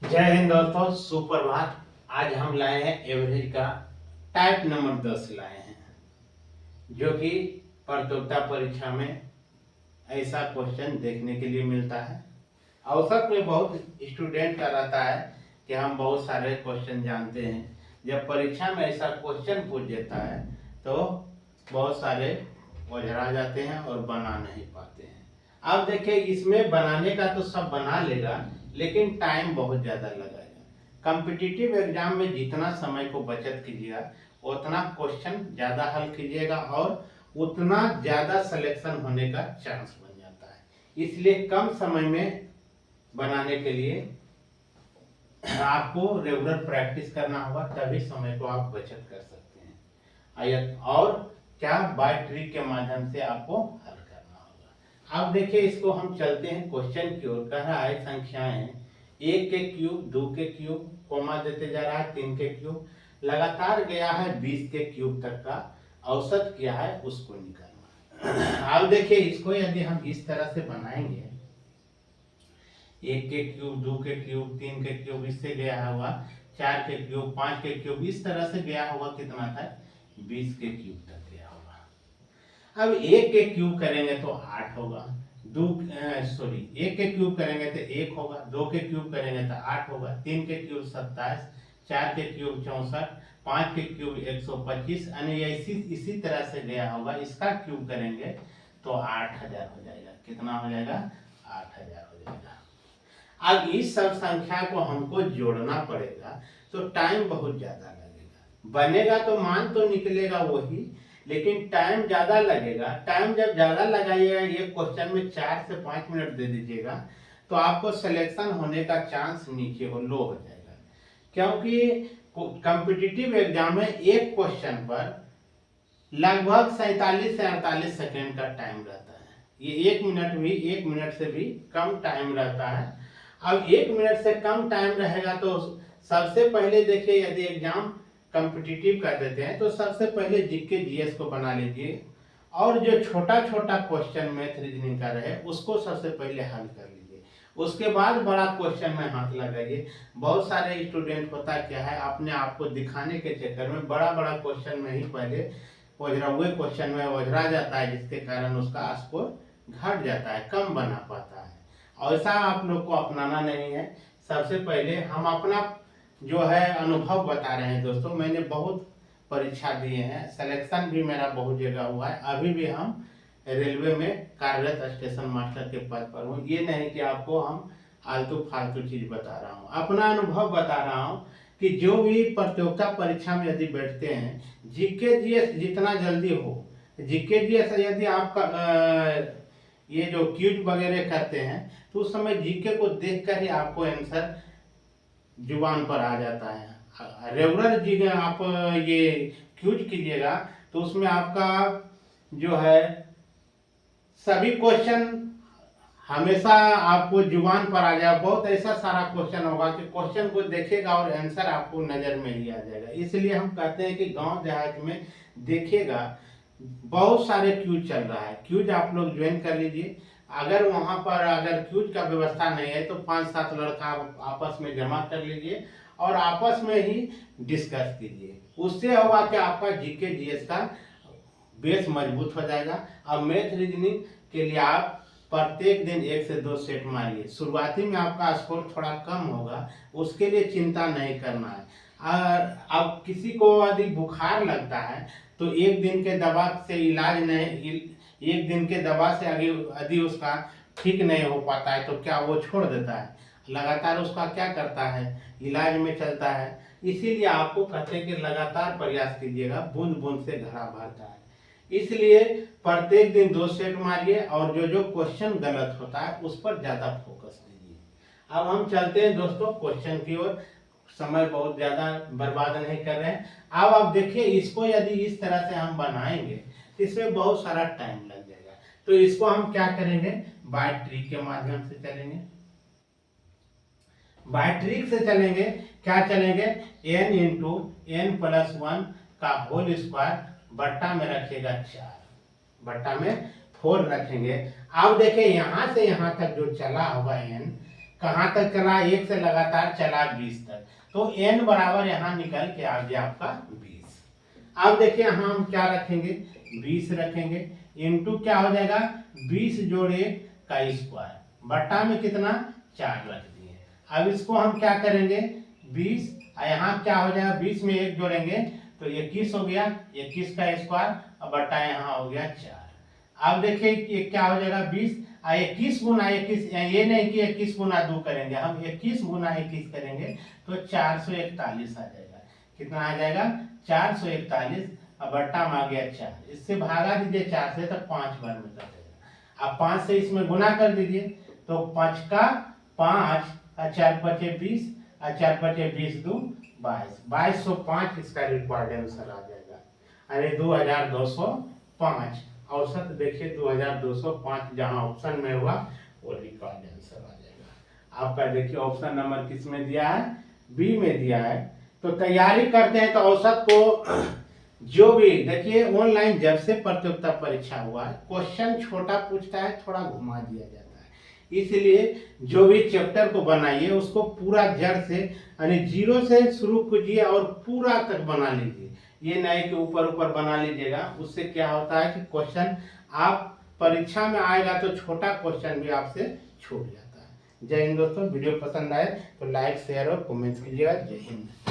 जय हिंद दोस्तों, सुप्रभात। आज हम लाए हैं एवरेज का टाइप नंबर 10 लाए हैं, जो कि प्रतियोगिता परीक्षा में ऐसा क्वेश्चन देखने के लिए मिलता है। औसत में बहुत स्टूडेंट का रहता है कि हम बहुत सारे क्वेश्चन जानते हैं। जब परीक्षा में ऐसा क्वेश्चन पूछ देता है तो बहुत सारे ओझरा जाते हैं और बना नहीं पाते हैं। अब देखिए, इसमें बनाने का तो सब बना लेगा, लेकिन टाइम बहुत ज़्यादा लगेगा। कॉम्पिटिटिव एग्जाम में जितना समय को बचत कीजिएगा, उतना क्वेश्चन ज़्यादा हल कीजिएगा और उतना ज़्यादा सिलेक्शन होने का चांस बन जाता है। इसलिए कम समय में बनाने के लिए आपको रेगुलर प्रैक्टिस करना होगा, तभी समय को आप बचत कर सकते हैं। और क्या, बाय ट्रिक के माध्यम से आपको हल करना होगा। अब देखिए, इसको हम चलते हैं क्वेश्चन की ओर। कह रहा है संख्याएं 1 के क्यूब, 2 के क्यूब, कोमा देते जा रहा है 3 के क्यूब, लगातार गया है 20 के क्यूब तक का, औसत क्या है उसको निकालना। अब देखिए, इसको यदि हम इस तरह से बनाएंगे, 1 के क्यूब, 2 के क्यूब, 3 के क्यूब, इससे गया होगा 4 के क्यूब, 5 के क्यूब, इस तरह से गया होगा कितना तक, 20 के क्यूब तक गया होगा। अब 1 के क्यूब करेंगे तो 8 होगा, 1 के क्यूब करेंगे तो 1 होगा, 2 के क्यूब करेंगे तो 8 होगा, 3 के क्यूब 27, 4 के क्यूब 64, 5 के क्यूब 125, यानी इसी तरह से गया होगा। इसका क्यूब करेंगे तो 8000 हो जाएगा। कितना हो जाएगा? 8000 हो जाएगा। अब इस सब संख्या को हमको जोड़ना पड़ेगा, तो टाइम बहुत ज्यादा लगेगा। बनेगा तो मान तो निकलेगा वही, लेकिन टाइम ज्यादा लगेगा। टाइम जब ज्यादा लगाइएगा, ये क्वेश्चन में 4 से 5 मिनट दे दीजिएगा, तो आपको सिलेक्शन होने का चांस नीचे लो हो जाएगा। क्योंकि कॉम्पिटिटिव एग्जाम में एक क्वेश्चन पर लगभग 47 से 48 सेकेंड का टाइम रहता है। ये 1 मिनट से भी कम टाइम रहता है। अब 1 मिनट से कम टाइम रहेगा तो सबसे पहले देखिए, यदि एग्जाम कॉम्पिटिटिव कर देते हैं तो सबसे पहले जीके जीएस को बना लीजिए, और जो छोटा छोटा क्वेश्चन मैथ रीजनिंग का रहे उसको सबसे पहले हल कर लीजिए। उसके बाद बड़ा क्वेश्चन में हाथ लगाइए। बहुत सारे स्टूडेंट होता क्या है, अपने आप को दिखाने के चक्कर में बड़ा बड़ा क्वेश्चन में ही पहले हुए क्वेश्चन में ओझरा जाता है, जिसके कारण उसका स्कोर घट जाता है, कम बना पाता है। ऐसा आप लोग को अपनाना नहीं है। सबसे पहले हम अपना जो है अनुभव बता रहे हैं दोस्तों। मैंने बहुत परीक्षा दिए हैं, सिलेक्शन भी मेरा बहुत जगह हुआ है। अभी भी हम रेलवे में कार्यरत स्टेशन मास्टर के पद पर हूँ। ये नहीं कि आपको हम आलतू फालतू चीज बता रहा हूँ, अपना अनुभव बता रहा हूँ कि जो भी प्रतियोगिता परीक्षा में यदि बैठते हैं, जीके जीएस जितना जल्दी हो, जीके जीएस यदि आपका ये जो क्यूज वगैरह करते हैं, तो उस समय जीके को देखकर ही आपको आंसर जुबान पर आ जाता है। रेगुलर जी आप ये क्यूज कीजिएगा तो उसमें आपका जो है सभी क्वेश्चन हमेशा आपको जुबान पर आ जाएगा। बहुत ऐसा सारा क्वेश्चन होगा कि क्वेश्चन को देखेगा और आंसर आपको नजर में ही आ जाएगा। इसलिए हम कहते हैं कि गांव देहात में देखिएगा बहुत सारे क्यूज चल रहा है। क्यूज आप लोग ज्वाइन कर लीजिए। अगर वहां पर अगर क्यूज का व्यवस्था नहीं है तो 5-7 लड़का आपस में जमा कर लीजिए और आपस में ही डिस्कस कीजिए। उससे होगा कि आपका जीके जीएस का बेस मजबूत हो जाएगा। अब मैथ रीजनिंग के लिए आप प्रत्येक दिन 1 से 2 सेट मारिए। शुरुआती में आपका स्कोर थोड़ा कम होगा, उसके लिए चिंता नहीं करना है। और अब किसी को यदि बुखार लगता है तो एक दिन के दवा से इलाज नहीं, एक दिन के दवा से आगे यदि उसका ठीक नहीं हो पाता है तो क्या वो छोड़ देता है? लगातार उसका क्या करता है, इलाज में चलता है। इसीलिए आपको कहते हैं कि लगातार प्रयास कीजिएगा, बूंद बूंद से घड़ा भरता है। इसलिए प्रत्येक दिन 2 सेट मारिए और जो जो क्वेश्चन गलत होता है उस पर ज्यादा फोकस दीजिए। अब हम चलते हैं दोस्तों क्वेश्चन की ओर। समय बहुत ज्यादा बर्बाद नहीं कर रहे हैं। अब आप देखिए, इसको यदि इस तरह से हम बनाएंगे तो इसमें बहुत सारा टाइम लग जाएगा। तो इसको हम क्या करेंगे, बाय ट्रिक के माध्यम से चलेंगे। बाय ट्रिक से चलेंगे, क्या चलेंगे, n इंटू n प्लस 1 का होल स्क्वायर बट्टा में रखिएगा 4, बट्टा में 4 रखेंगे। अब देखिए, यहां से यहां तक जो चला होगा n, कहाँ तक चला, 1 से लगातार चला 20 तक, तो n बराबर यहाँ निकल के आ गया आपका 20। अब देखिए यहाँ हम क्या रखेंगे, 20 रखेंगे, इनटू क्या हो जाएगा 20 जोड़े का स्क्वायर, बट्टा में कितना 4 रख दिए। अब इसको हम क्या करेंगे 20, यहाँ क्या हो जाएगा 20 में 1 जोड़ेंगे तो 21 हो गया, 21 का स्क्वायर, और बट्टा यहाँ हो गया 4। अब देखिए ये क्या हो जाएगा 20, 21 गुना 21, ये नहीं कि 21 गुना 2 करेंगे, हम 21 गुना 21 करेंगे तो 441 आ जाएगा। कितना आ जाएगा 441, अब बट्टा में आ गया 4, इससे भागा दीजिए 4 से तो 5 बार में कर देगा। अब 5 से इसमें गुना कर दीजिए तो 5 का 5, 4 पचे 20, 4 पचे 20 2 22, 2205 इसका रिक्वायर्ड आंसर आ जाएगा, यानी 2205। औसत देखिए 2205 जहां ऑप्शन में हुआ वो रिक्वायर्ड आंसर आ जाएगा आपका। देखिए ऑप्शन नंबर किस में दिया है, बी में दिया है। तो तैयारी करते हैं तो औसत को जो भी देखिए ऑनलाइन जब से प्रतियोगिता परीक्षा हुआ है क्वेश्चन छोटा पूछता है, थोड़ा घुमा दिया जाता है, इसलिए जो भी चैप्टर को बनाइए उसको पूरा जड़ से यानी 0 से शुरू कीजिए और पूरा तक बना लीजिए। ये नहीं कि ऊपर ऊपर बना लीजिएगा, उससे क्या होता है कि क्वेश्चन आप परीक्षा में आएगा तो छोटा क्वेश्चन भी आपसे छूट जाता है। जय हिंद दोस्तों, वीडियो पसंद आए तो लाइक शेयर और कमेंट कीजिएगा। जय हिंद।